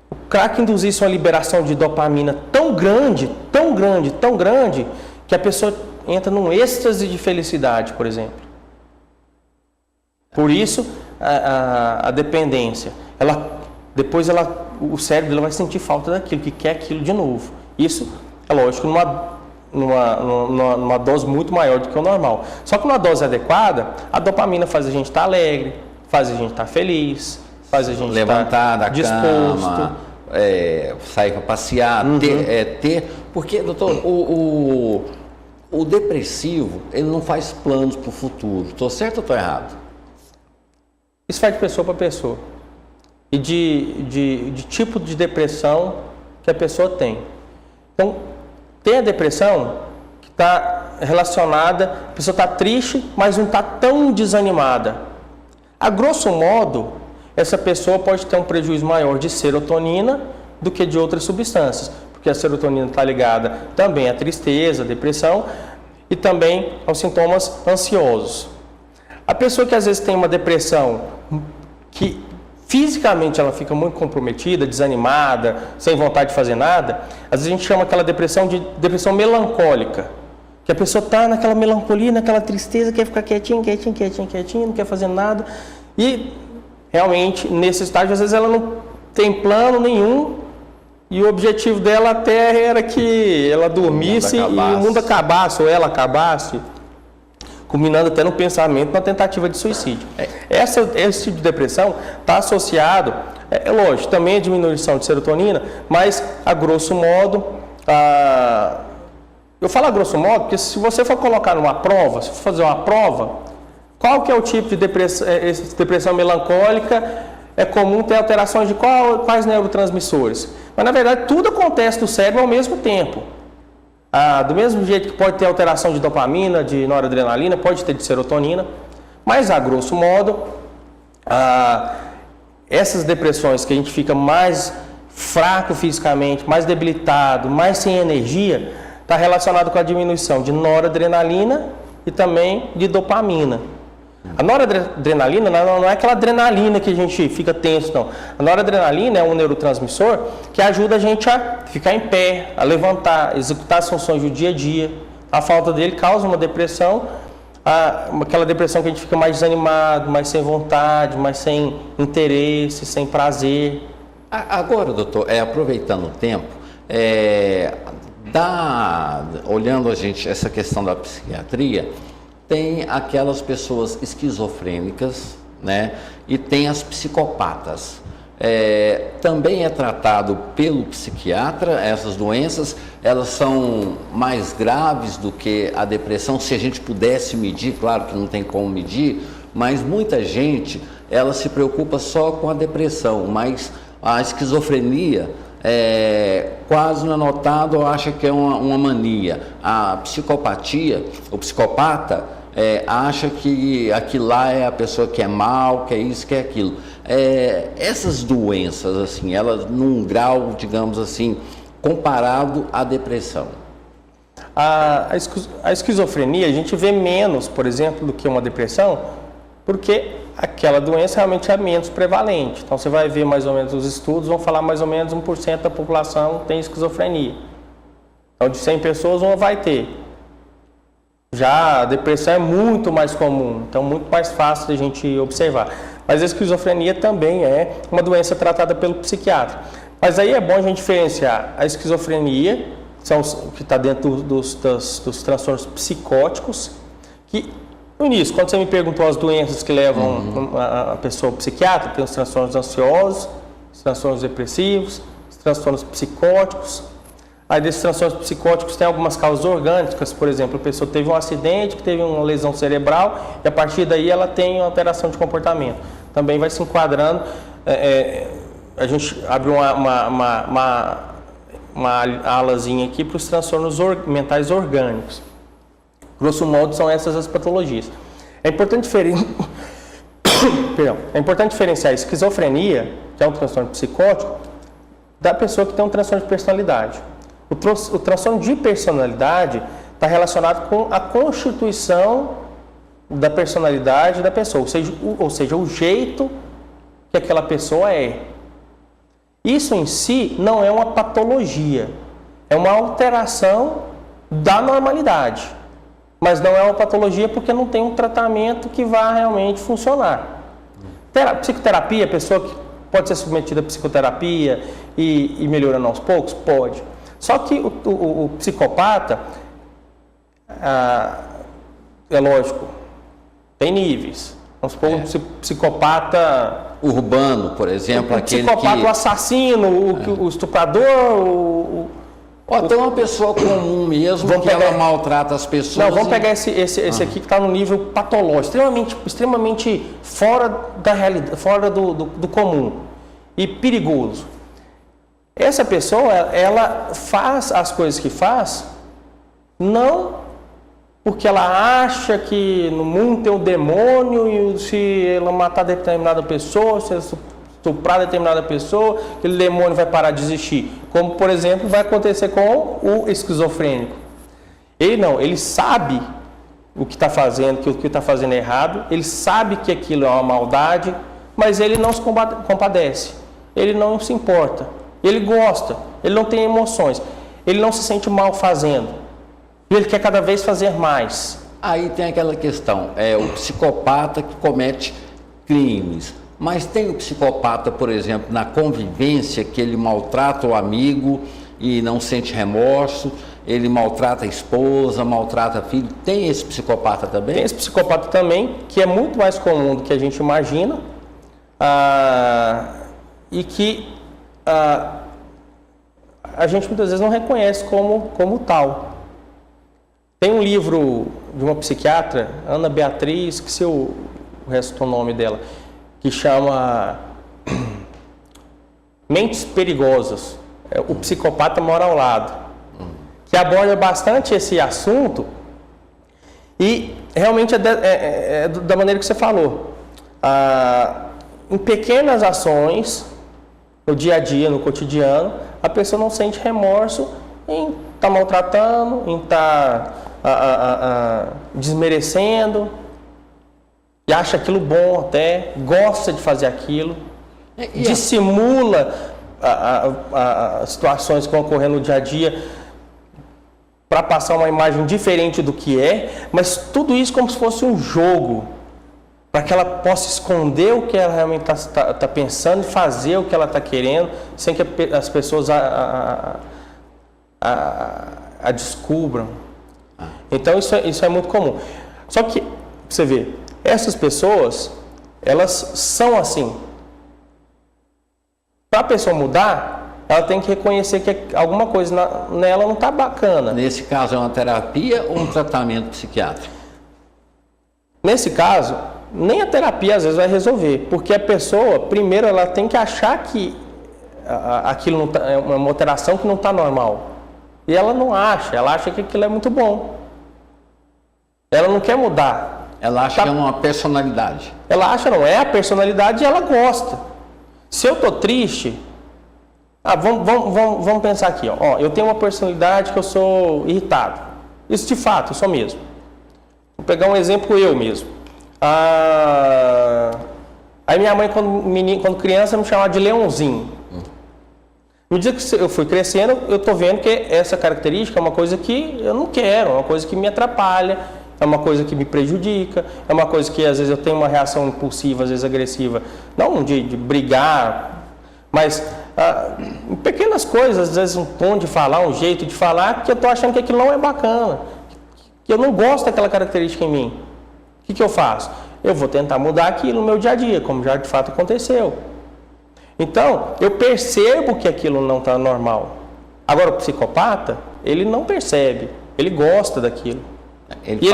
o crack induzisse uma liberação de dopamina tão grande, tão grande, tão grande, que a pessoa entra num êxtase de felicidade, por exemplo. Por isso, a dependência. Depois o cérebro vai sentir falta daquilo, que quer aquilo de novo. Isso, é lógico, numa dose muito maior do que o normal. Só que numa dose adequada, a dopamina faz a gente estar alegre, faz a gente estar feliz, faz a gente levantar da disposto. Cama, sair para passear, porque, doutor, o depressivo, ele não faz planos para o futuro. Estou certo ou estou errado? Isso vai de pessoa para pessoa. E de tipo de depressão que a pessoa tem. Então, tem a depressão que está relacionada, a pessoa está triste, mas não está tão desanimada. A grosso modo, essa pessoa pode ter um prejuízo maior de serotonina do que de outras substâncias, porque a serotonina está ligada também à tristeza, à depressão e também aos sintomas ansiosos. A pessoa que às vezes tem uma depressão que fisicamente ela fica muito comprometida, desanimada, sem vontade de fazer nada, às vezes a gente chama aquela depressão de depressão melancólica, que a pessoa está naquela melancolia, naquela tristeza, quer ficar quietinha, não quer fazer nada. E realmente, nesse estágio, às vezes ela não tem plano nenhum e o objetivo dela até era que ela dormisse e o mundo acabasse, ou ela acabasse, culminando até no pensamento, na tentativa de suicídio. Esse tipo de depressão está associado, lógico, também a diminuição de serotonina, mas a grosso modo, eu falo a grosso modo, porque se você for colocar numa prova, se for fazer uma prova, qual que é o tipo de depressão melancólica? É comum ter alterações de quais neurotransmissores? Mas, na verdade, tudo acontece no cérebro ao mesmo tempo. Do mesmo jeito que pode ter alteração de dopamina, de noradrenalina, pode ter de serotonina, mas, a grosso modo, essas depressões que a gente fica mais fraco fisicamente, mais debilitado, mais sem energia, está relacionado com a diminuição de noradrenalina e também de dopamina. A noradrenalina não é aquela adrenalina que a gente fica tenso, não. A noradrenalina é um neurotransmissor que ajuda a gente a ficar em pé, a levantar, executar as funções do dia a dia. A falta dele causa uma depressão, aquela depressão que a gente fica mais desanimado, mais sem vontade, mais sem interesse, sem prazer. Agora, doutor, aproveitando o tempo, olhando a gente essa questão da psiquiatria, tem aquelas pessoas esquizofrênicas, né? E tem as psicopatas. Também é tratado pelo psiquiatra, essas doenças, elas são mais graves do que a depressão, se a gente pudesse medir, claro que não tem como medir, mas muita gente, ela se preocupa só com a depressão, mas a esquizofrenia quase não é notado ou acha que é uma mania. A psicopatia, o psicopata, acha que aquilo lá é a pessoa que é mal, que é isso, que é aquilo. Essas doenças, assim, elas num grau, digamos assim, comparado à depressão. A esquizofrenia a gente vê menos, por exemplo, do que uma depressão, porque aquela doença realmente é menos prevalente. Então você vai ver mais ou menos os estudos, vão falar mais ou menos 1% da população tem esquizofrenia. Então de 100 pessoas, uma vai ter. Já a depressão é muito mais comum, então muito mais fácil de a gente observar. Mas a esquizofrenia também é uma doença tratada pelo psiquiatra. Mas aí é bom a gente diferenciar a esquizofrenia, que está dentro dos transtornos psicóticos, que no início, quando você me perguntou as doenças que levam a pessoa ao psiquiatra, tem os transtornos ansiosos, os transtornos depressivos, os transtornos psicóticos. Aí desses transtornos psicóticos tem algumas causas orgânicas, por exemplo, a pessoa teve um acidente, que teve uma lesão cerebral, e a partir daí ela tem uma alteração de comportamento. Também vai se enquadrando, a gente abre uma alazinha aqui para os transtornos mentais orgânicos. Grosso modo, são essas as patologias. É importante diferenciar a esquizofrenia, que é um transtorno psicótico, da pessoa que tem um transtorno de personalidade. O transtorno de personalidade está relacionado com a constituição da personalidade da pessoa, ou seja, o jeito que aquela pessoa é. Isso em si não é uma patologia, é uma alteração da normalidade. Mas não é uma patologia porque não tem um tratamento que vá realmente funcionar. Psicoterapia, a pessoa que pode ser submetida a psicoterapia e melhorando aos poucos? Pode. Só que o psicopata, é lógico, tem níveis. Vamos supor um psicopata urbano, por exemplo, aquele psicopata, que... o assassino, o estuprador, ou até uma pessoa comum mesmo, ela maltrata as pessoas. Não, vamos pegar esse aqui que está no nível patológico, extremamente fora da realidade, fora do comum e perigoso. Essa pessoa, ela faz as coisas que faz, não porque ela acha que no mundo tem um demônio e se ela matar determinada pessoa, se ela estuprar determinada pessoa, aquele demônio vai parar de existir. Como, por exemplo, vai acontecer com o esquizofrênico. Ele sabe o que está fazendo, que o que está fazendo é errado, ele sabe que aquilo é uma maldade, mas ele não se compadece, ele não se importa, ele gosta, ele não tem emoções, ele não se sente mal fazendo, ele quer cada vez fazer mais. Aí tem aquela questão, o psicopata que comete crimes. Mas tem o psicopata, por exemplo, na convivência, que ele maltrata o amigo e não sente remorso, ele maltrata a esposa, maltrata a filho. Tem esse psicopata também? Tem esse psicopata também, que é muito mais comum do que a gente imagina, e que a gente muitas vezes não reconhece como tal. Tem um livro de uma psiquiatra, Ana Beatriz, que se o resto do nome dela, que chama Mentes Perigosas, o psicopata mora ao lado, que aborda bastante esse assunto e realmente é da maneira que você falou. Em pequenas ações, no dia a dia, no cotidiano, a pessoa não sente remorso em estar maltratando, em estar desmerecendo, e acha aquilo bom até, gosta de fazer aquilo, dissimula as situações que vão ocorrendo no dia a dia para passar uma imagem diferente do que é, mas tudo isso como se fosse um jogo, para que ela possa esconder o que ela realmente está pensando e fazer o que ela está querendo, sem que as pessoas a descubram. Então isso é muito comum. Só que, você vê, essas pessoas, elas são assim. Para a pessoa mudar, ela tem que reconhecer que alguma coisa nela não está bacana. Nesse caso é uma terapia ou um tratamento psiquiátrico? Nesse caso, nem a terapia às vezes vai resolver, porque a pessoa, primeiro, ela tem que achar que aquilo não tá, é uma alteração que não está normal. E ela não acha, ela acha que aquilo é muito bom. Ela não quer mudar. Ela acha que é uma personalidade. Ela acha, não é a personalidade, e ela gosta. Se eu estou triste, vamos pensar aqui, ó, eu tenho uma personalidade que eu sou irritado. Isso de fato, eu sou mesmo. Vou pegar um exemplo eu mesmo. Aí minha mãe, quando criança, me chamava de Leãozinho. No dia que eu fui crescendo, eu estou vendo que essa característica é uma coisa que eu não quero, é uma coisa que me atrapalha, é uma coisa que me prejudica, é uma coisa que às vezes eu tenho uma reação impulsiva, às vezes agressiva, não de brigar, mas em pequenas coisas, às vezes um tom de falar, um jeito de falar, que eu estou achando que aquilo não é bacana, que eu não gosto daquela característica em mim. O que eu faço? Eu vou tentar mudar aquilo no meu dia a dia, como já de fato aconteceu. Então, eu percebo que aquilo não está normal. Agora, o psicopata, ele não percebe, ele gosta daquilo. Ele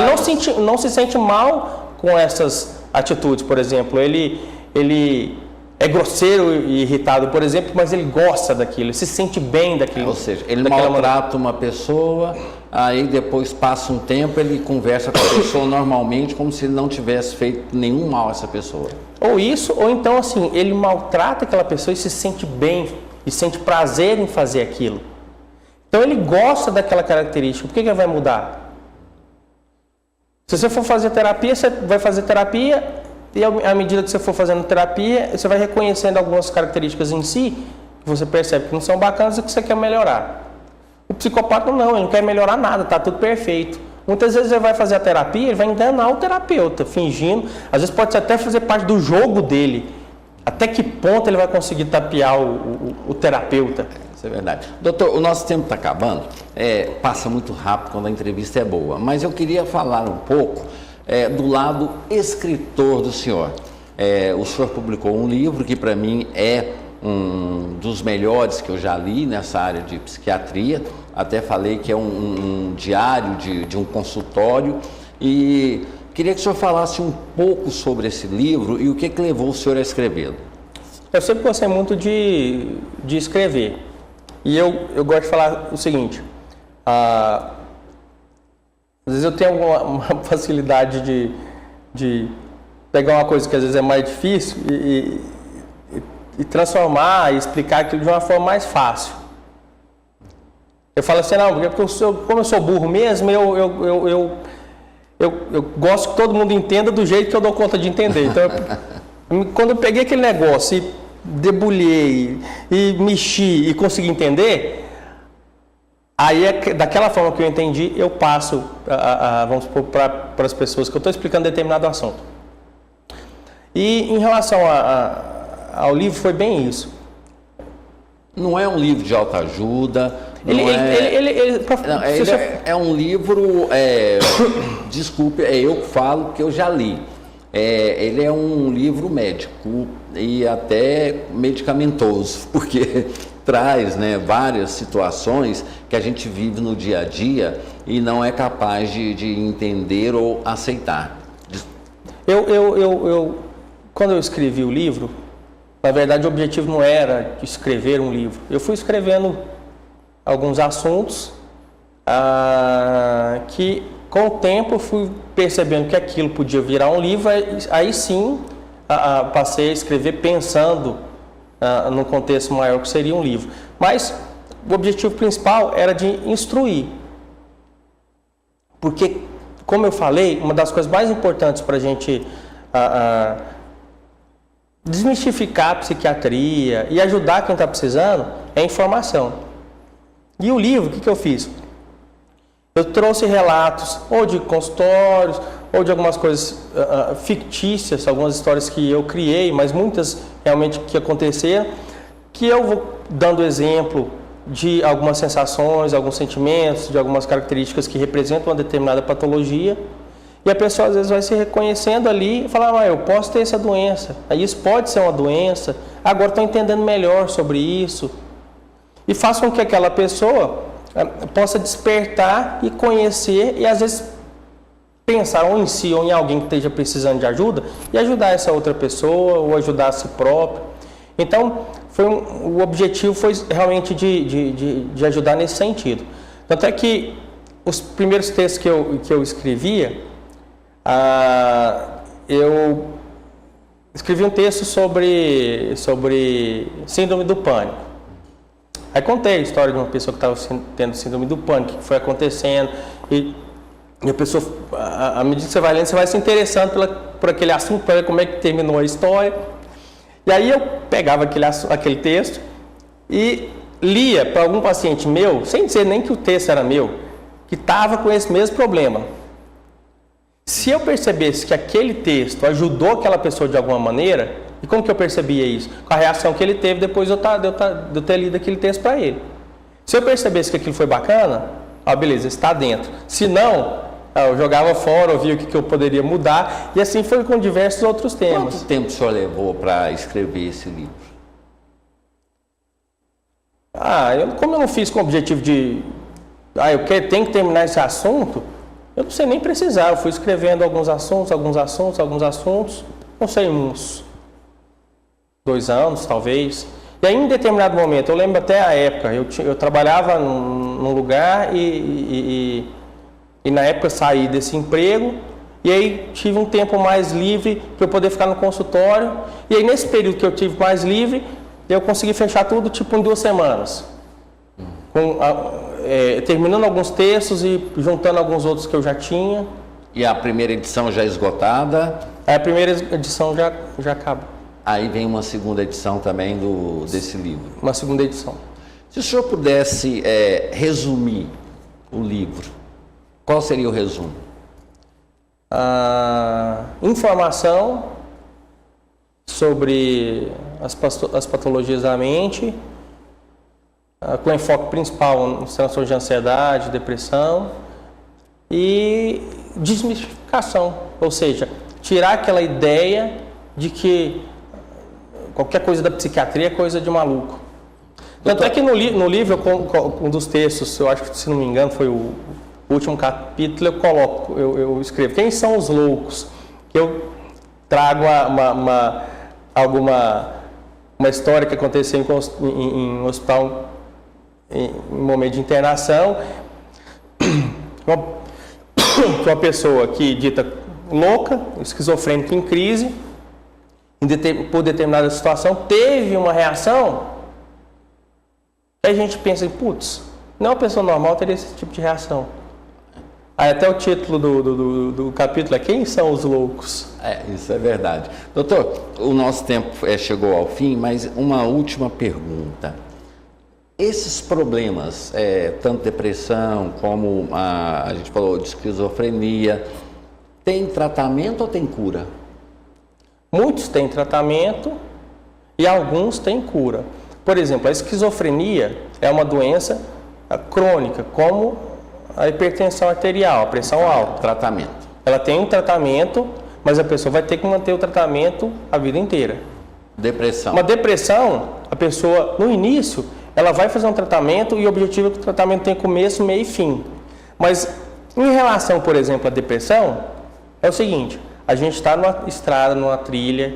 não se sente mal com essas atitudes, por exemplo. Ele é grosseiro e irritado, por exemplo, mas ele gosta daquilo, ele se sente bem daquilo. Ou seja, ele maltrata uma pessoa, aí depois passa um tempo, ele conversa com a pessoa normalmente, como se ele não tivesse feito nenhum mal a essa pessoa. Ou isso, ou então assim, ele maltrata aquela pessoa e se sente bem, e sente prazer em fazer aquilo. Então ele gosta daquela característica, por que ele vai mudar? Se você for fazer terapia, você vai fazer terapia, e à medida que você for fazendo terapia, você vai reconhecendo algumas características em si, que você percebe que não são bacanas e que você quer melhorar. O psicopata não, ele não quer melhorar nada, está tudo perfeito. Muitas vezes ele vai fazer a terapia, ele vai enganar o terapeuta, fingindo, às vezes pode até fazer parte do jogo dele. Até que ponto ele vai conseguir tapear o terapeuta? Isso é verdade. Doutor, o nosso tempo está acabando, passa muito rápido quando a entrevista é boa, mas eu queria falar um pouco do lado escritor do senhor. O senhor publicou um livro que para mim é um dos melhores que eu já li nessa área de psiquiatria, até falei que é um diário de um consultório, e queria que o senhor falasse um pouco sobre esse livro e o que levou o senhor a escrevê-lo. Eu sempre gostei muito de escrever, e eu gosto de falar o seguinte, às vezes eu tenho uma facilidade de pegar uma coisa que às vezes é mais difícil e transformar e explicar aquilo de uma forma mais fácil. Eu falo assim, não, porque como eu sou burro mesmo, eu gosto que todo mundo entenda do jeito que eu dou conta de entender. Então, quando eu peguei aquele negócio e debulhei e mexi e consegui entender, aí daquela forma que eu entendi, eu passo, vamos supor, para as pessoas que eu estou explicando determinado assunto. E em relação ao livro, foi bem isso. Não é um livro de autoajuda. É um livro, desculpe, eu que falo que eu já li. Ele é um livro médico e até medicamentoso, porque traz, várias situações que a gente vive no dia a dia e não é capaz de entender ou aceitar. Quando eu escrevi o livro, na verdade o objetivo não era escrever um livro. Eu fui escrevendo alguns assuntos que com o tempo eu fui percebendo que aquilo podia virar um livro, aí sim passei a escrever pensando num contexto maior que seria um livro. Mas o objetivo principal era de instruir. Porque, como eu falei, uma das coisas mais importantes para a gente desmistificar a psiquiatria e ajudar quem está precisando é a informação. E o livro, o que eu fiz? Eu trouxe relatos ou de consultórios, ou de algumas coisas fictícias, algumas histórias que eu criei, mas muitas realmente que aconteceram, que eu vou dando exemplo de algumas sensações, alguns sentimentos, de algumas características que representam uma determinada patologia, e a pessoa às vezes vai se reconhecendo ali e falar, eu posso ter essa doença, isso pode ser uma doença, agora estou entendendo melhor sobre isso, e faça com que aquela pessoa possa despertar e conhecer, e às vezes pensar ou em si ou em alguém que esteja precisando de ajuda e ajudar essa outra pessoa ou ajudar a si próprio. Então, o objetivo foi realmente de ajudar nesse sentido. Tanto é que os primeiros textos que eu escrevia, eu escrevi um texto sobre síndrome do pânico. Aí contei a história de uma pessoa que estava tendo síndrome do pânico, que foi acontecendo, e a pessoa, à medida que você vai lendo, você vai se interessando por aquele assunto, para ver como é que terminou a história. E aí eu pegava aquele texto e lia para algum paciente meu, sem dizer nem que o texto era meu, que estava com esse mesmo problema. Se eu percebesse que aquele texto ajudou aquela pessoa de alguma maneira, e como que eu percebia isso? Com a reação que ele teve depois de eu ter lido aquele texto para ele. Se eu percebesse que aquilo foi bacana, beleza, está dentro. Se não, eu jogava fora, eu via o que eu poderia mudar, e assim foi com diversos outros temas. Quanto tempo o senhor levou para escrever esse livro? Como eu não fiz com o objetivo de... tenho que terminar esse assunto, eu não sei nem precisar. Eu fui escrevendo alguns assuntos, não sei, uns 2 anos, talvez. E aí, em determinado momento, eu lembro até a época, eu trabalhava num lugar e na época eu saí desse emprego, e aí tive um tempo mais livre para eu poder ficar no consultório. E aí, nesse período que eu tive mais livre, eu consegui fechar tudo tipo em 2 semanas. Terminando alguns textos e juntando alguns outros que eu já tinha. E a primeira edição já esgotada? A primeira edição já acaba. Aí vem uma segunda edição também desse livro? Uma segunda edição. Se o senhor pudesse resumir o livro, qual seria o resumo? Informação sobre as patologias da mente, com enfoque principal nos transtornos de ansiedade, depressão, e desmistificação, ou seja, tirar aquela ideia de que qualquer coisa da psiquiatria é coisa de maluco. Tanto é que no livro, um dos textos, eu acho que, se não me engano, foi o último capítulo, eu escrevo quem são os loucos, que eu trago uma história que aconteceu em hospital, em momento de internação, uma pessoa que dita louca, esquizofrênica em crise, por determinada situação, teve uma reação, aí a gente pensa, não é uma pessoa normal teria esse tipo de reação. Aí até o título do capítulo é Quem são os loucos? Isso é verdade. Doutor, o nosso tempo chegou ao fim, mas uma última pergunta. Esses problemas, tanto depressão como a gente falou de esquizofrenia, tem tratamento ou tem cura? Muitos têm tratamento e alguns têm cura. Por exemplo, a esquizofrenia é uma doença crônica, como a hipertensão arterial, a pressão alta. Tratamento. Ela tem um tratamento, mas a pessoa vai ter que manter o tratamento a vida inteira. Depressão. Uma depressão, a pessoa, no início, ela vai fazer um tratamento e o objetivo é que o tratamento tenha começo, meio e fim. Mas, em relação, por exemplo, à depressão, é o seguinte, a gente está numa estrada, numa trilha,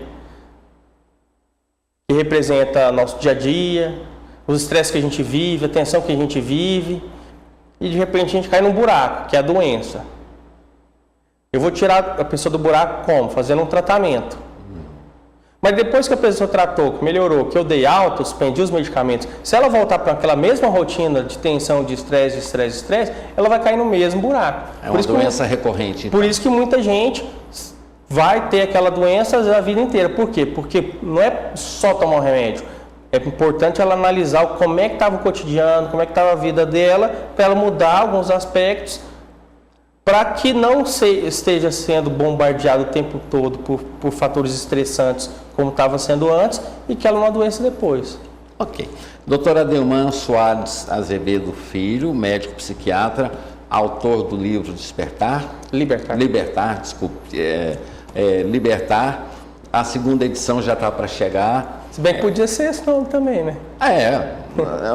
que representa nosso dia a dia, os estresses que a gente vive, a tensão que a gente vive, e de repente a gente cai num buraco, que é a doença. Eu vou tirar a pessoa do buraco como? Fazendo um tratamento. Mas depois que a pessoa tratou, que melhorou, que eu dei alta, suspendi os medicamentos, se ela voltar para aquela mesma rotina de tensão, de estresse, ela vai cair no mesmo buraco. É uma doença recorrente. Por isso que muita gente vai ter aquela doença a vida inteira. Por quê? Porque não é só tomar um remédio. É importante ela analisar como é que estava o cotidiano, como é que estava a vida dela, para ela mudar alguns aspectos, para que não esteja sendo bombardeado o tempo todo por fatores estressantes, como estava sendo antes, e que ela não adoeça depois. Ok. Doutor Adelman Soares Azevedo Filho, médico psiquiatra, autor do livro Libertar, desculpe. Libertar. A segunda edição já está para chegar. Se bem que podia ser esse nome também, né?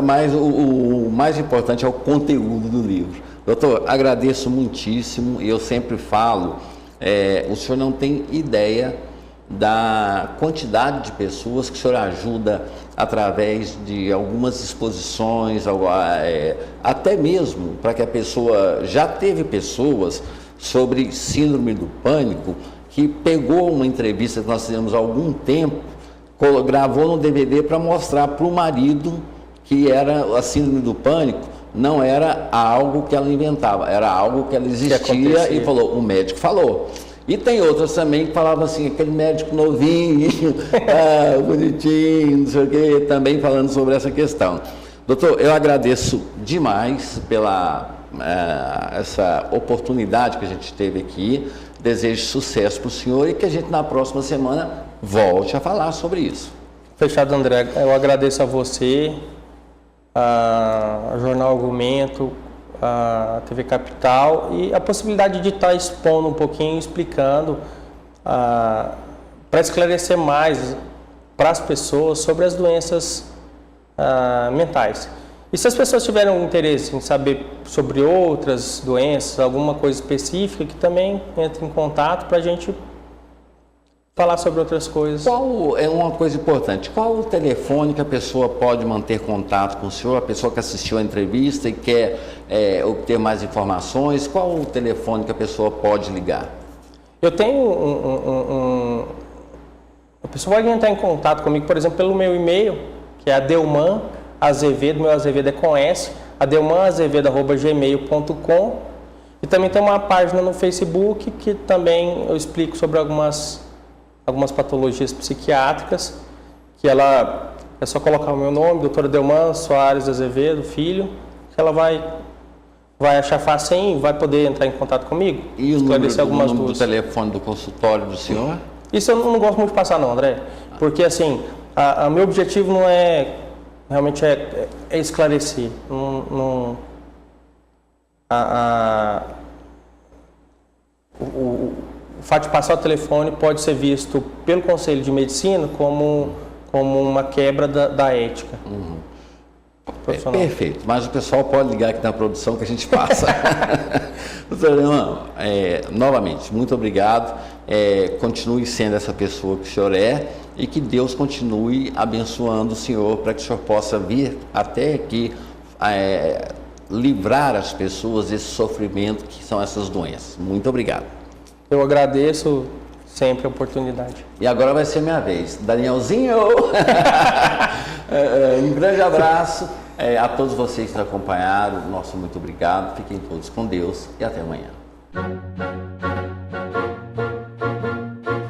Mas o mais importante é o conteúdo do livro. Doutor, agradeço muitíssimo e eu sempre falo, o senhor não tem ideia da quantidade de pessoas que o senhor ajuda através de algumas exposições, até mesmo para que a pessoa, já teve pessoas sobre síndrome do pânico, que pegou uma entrevista que nós fizemos há algum tempo, gravou no DVD para mostrar para o marido que era a síndrome do pânico, não era algo que ela inventava, era algo que ela existia e falou, o médico falou. E tem outras também que falavam assim, aquele médico novinho, bonitinho, não sei o quê, também falando sobre essa questão. Doutor, eu agradeço demais pela essa oportunidade que a gente teve aqui. desejo sucesso para o senhor e que a gente na próxima semana volte a falar sobre isso. Fechado, André. Eu agradeço a você, a Jornal Argumento, a TV Capital e a possibilidade de estar expondo um pouquinho, explicando, para esclarecer mais para as pessoas sobre as doenças mentais. E se as pessoas tiverem um interesse em saber sobre outras doenças, alguma coisa específica, que também entre em contato para a gente falar sobre outras coisas. Qual é uma coisa importante? Qual o telefone que a pessoa pode manter contato com o senhor? A pessoa que assistiu a entrevista e quer obter mais informações, qual o telefone que a pessoa pode ligar? Eu tenho a pessoa pode entrar em contato comigo, por exemplo, pelo meu e-mail, que é Adelman Azevedo, meu Azevedo é com S, adelmanazevedo@gmail.com, e também tem uma página no Facebook que também eu explico sobre algumas patologias psiquiátricas, que ela é só colocar o meu nome, Dr. Adelman Soares Azevedo, filho, que ela vai achar fácil e vai poder entrar em contato comigo. E o número do telefone do consultório do senhor? Isso eu não gosto muito de passar não, André, porque assim, meu objetivo não é, realmente é esclarecer. O fato de passar o telefone pode ser visto pelo Conselho de Medicina como uma quebra da ética. Perfeito, mas o pessoal pode ligar aqui na produção que a gente passa. Doutor Adelman, novamente, muito obrigado. Continue sendo essa pessoa que o senhor é e que Deus continue abençoando o senhor para que o senhor possa vir até aqui livrar as pessoas desse sofrimento que são essas doenças. Muito obrigado. Eu agradeço sempre a oportunidade. E agora vai ser minha vez. Danielzinho! Um grande abraço a todos vocês que nos acompanharam. Nosso muito obrigado. Fiquem todos com Deus e até amanhã.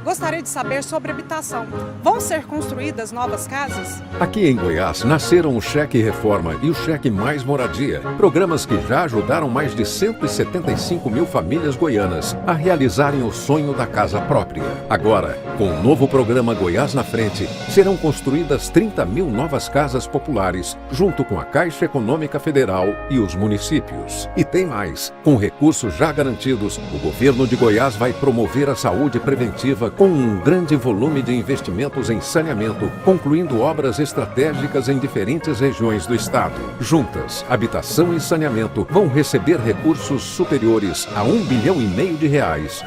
Gostaria de saber sobre habitação. Vão ser construídas novas casas? Aqui em Goiás nasceram o Cheque Reforma e o Cheque Mais Moradia, programas que já ajudaram mais de 175 mil famílias goianas a realizarem o sonho da casa própria. Agora, com o novo programa Goiás na Frente, serão construídas 30 mil novas casas populares, junto com a Caixa Econômica Federal e os municípios. E tem mais, com recursos já garantidos, o governo de Goiás vai promover a saúde preventiva com um grande volume de investimentos em saneamento, concluindo obras estratégicas em diferentes regiões do estado. Juntas, habitação e saneamento vão receber recursos superiores a R$1,5 bilhão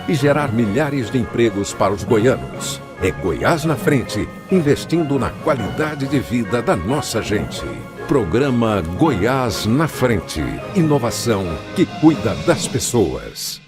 e gerar milhares de empregos para os goianos. É Goiás na Frente, investindo na qualidade de vida da nossa gente. Programa Goiás na Frente. Inovação que cuida das pessoas.